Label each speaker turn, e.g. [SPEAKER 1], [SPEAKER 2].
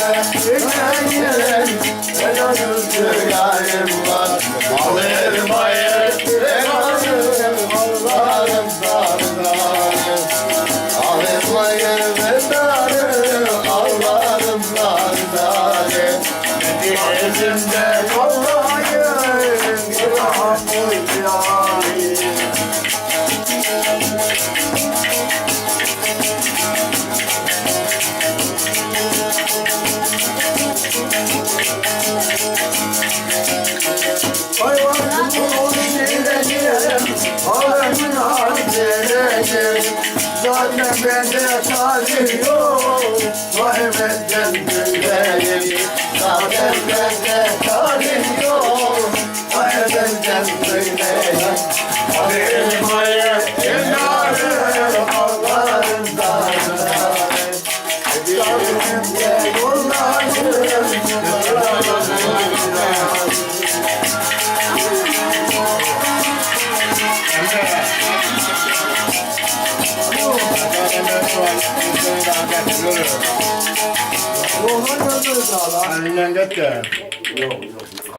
[SPEAKER 1] Gülmeyen ben ölümcü yarim var. Alırım hayır ben alırım Allah'ım dardarım. Alırım hayır ben alırım Allah'ım dardarım. Elimde yollayın günahımı yarim. Zaten bende talim yok, vay benden güllerim. Zaten bende talim yok, vay benden güllerim. Alim hayır, inanırım Allah'ın darına. Elimde yollarım,
[SPEAKER 2] Elinden get de.
[SPEAKER 1] yok.